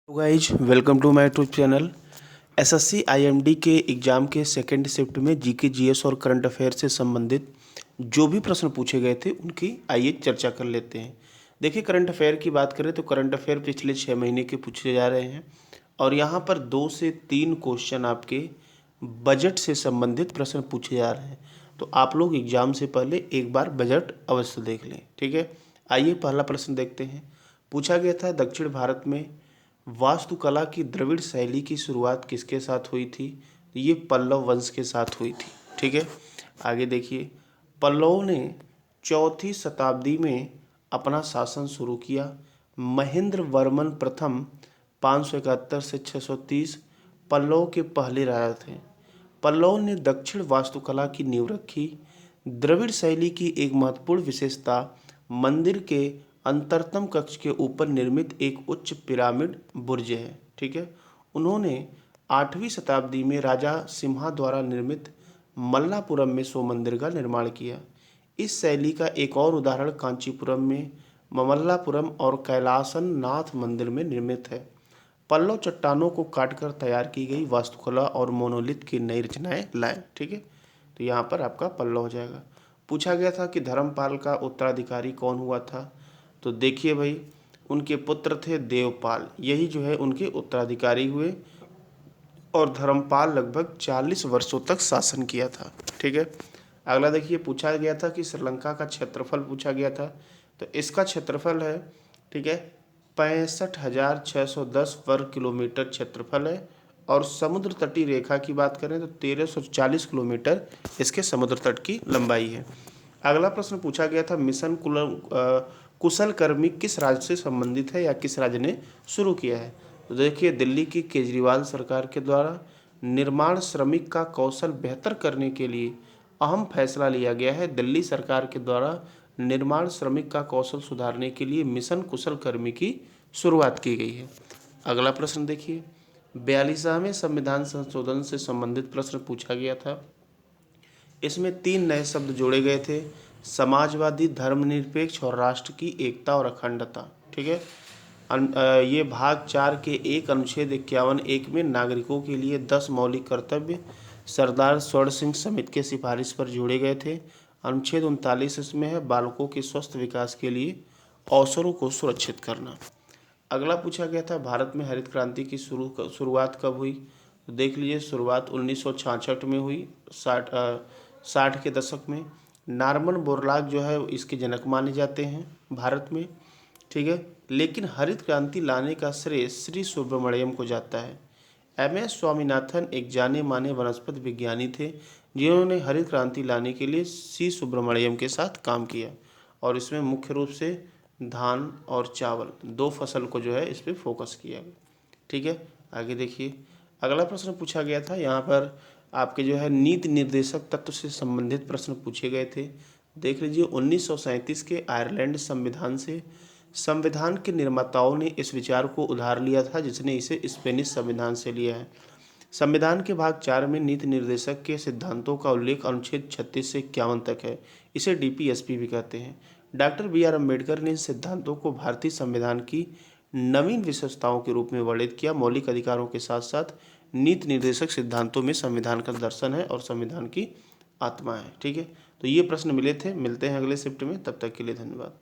Hello guys, welcome to my YouTube channel. SSC IMD के exam के second shift में GK GS और current affair से संबंधित जो भी प्रश्न पूछे गए थे उनकी आइए चर्चा कर लेते हैं। देखिए, करंट अफेयर की बात करें तो करंट अफेयर पिछले 6 महीने के पूछे जा रहे हैं और यहाँ पर 2 से 3 क्वेश्चन आपके बजट से संबंधित प्रश्न पूछे जा रहे हैं। तो आप लोग एग्ज़ाम से पहले एक बार बजट अवश्य देख लें, ठीक है। आइए पहला प्रश्न देखते हैं। पूछा गया था, दक्षिण भारत में वास्तुकला की द्रविड़ शैली की शुरुआत किसके साथ हुई थी? तो ये पल्लव वंश के साथ हुई थी, ठीक है। आगे देखिए, पल्लवों ने 4वीं शताब्दी में अपना शासन शुरू किया। महेंद्र वर्मन प्रथम 571 से 630 पल्लव के पहले राजा थे। पल्लव ने दक्षिण वास्तुकला की नींव रखी। द्रविड़ शैली की एक महत्वपूर्ण विशेषता मंदिर के अंतरतम कक्ष के ऊपर निर्मित एक उच्च पिरामिड बुर्ज है, ठीक है। उन्होंने 8वीं शताब्दी में राजा सिम्हा द्वारा निर्मित मल्लापुरम में सो मंदिर का निर्माण किया। इस शैली का एक और उदाहरण कांचीपुरम में ममल्लापुरम और कैलासन नाथ मंदिर में निर्मित है। पल्लव चट्टानों को काटकर तैयार की गई वास्तुकला और मोनोलिथ की नई रचनाएं लाए, ठीक है। तो यहाँ पर आपका पल्लव हो जाएगा। पूछा गया था कि धर्मपाल का उत्तराधिकारी कौन हुआ था? तो देखिए भाई, उनके पुत्र थे देवपाल, यही जो है उनके उत्तराधिकारी हुए और धर्मपाल लगभग 40 वर्षों तक शासन किया था, ठीक है। अगला देखिए, पूछा गया था कि श्रीलंका का क्षेत्रफल पूछा गया था। तो इसका क्षेत्रफल है, ठीक है, 65,610 वर्ग किलोमीटर क्षेत्रफल है और समुद्र तटीय रेखा की बात करें तो 1340 किलोमीटर इसके समुद्र तट की लंबाई है। अगला प्रश्न पूछा गया था, मिशन कुशल कर्मी किस राज्य से संबंधित है या किस राज्य ने शुरू किया है? तो देखिए, दिल्ली की केजरीवाल सरकार के द्वारा निर्माण श्रमिक का कौशल बेहतर करने के लिए अहम फैसला लिया गया है। दिल्ली सरकार के द्वारा निर्माण श्रमिक का कौशल सुधारने के लिए मिशन कुशल कर्मी की शुरुआत की गई है। अगला प्रश्न देखिए, 42वें संविधान संशोधन से संबंधित प्रश्न पूछा गया था। इसमें 3 नए शब्द जोड़े गए थे, समाजवादी, धर्मनिरपेक्ष और राष्ट्र की एकता और अखंडता, ठीक है। ये भाग 4 के 1 अनुच्छेद 51(1) में नागरिकों के लिए 10 मौलिक कर्तव्य सरदार स्वर्ण सिंह समिति के सिफारिश पर जोड़े गए थे। अनुच्छेद 39 इसमें है, बालकों के स्वस्थ विकास के लिए अवसरों को सुरक्षित करना। अगला पूछा गया था, भारत में हरित क्रांति की शुरुआत कब हुई? तो देख लीजिए, शुरुआत 1966 में हुई, 60 के दशक में। नॉर्मन बोरलॉग जो है इसके जनक माने जाते हैं भारत में, ठीक है। लेकिन हरित क्रांति लाने का श्रेय श्री सुब्रमण्यम को जाता है। एम.एस. स्वामीनाथन एक जाने माने वनस्पति विज्ञानी थे जिन्होंने हरित क्रांति लाने के लिए सी सुब्रमण्यम के साथ काम किया और इसमें मुख्य रूप से धान और चावल 2 फसल को जो है इस पर फोकस किया गया, ठीक है। आगे देखिए, अगला प्रश्न पूछा गया था, यहाँ पर आपके जो है नीति निर्देशक तत्व से संबंधित प्रश्न पूछे गए थे। देख लीजिए, 1937 के आयरलैंड संविधान से संविधान के निर्माताओं ने इस विचार को उधार लिया था जिसने इसे स्पेनिश संविधान से लिया है। संविधान के भाग 4 में नीति निर्देशक के सिद्धांतों का उल्लेख अनुच्छेद 36 से 51 तक है। इसे डीपीएसपी भी कहते हैं। Doctor B R. अम्बेडकर ने इन सिद्धांतों को भारतीय संविधान की नवीन विशेषताओं के रूप में वर्णित किया। मौलिक अधिकारों के साथ साथ नीति निर्देशक सिद्धांतों में संविधान का दर्शन है और संविधान की आत्मा है, ठीक है। तो ये प्रश्न मिले थे। मिलते हैं अगले शिफ्ट में, तब तक के लिए धन्यवाद।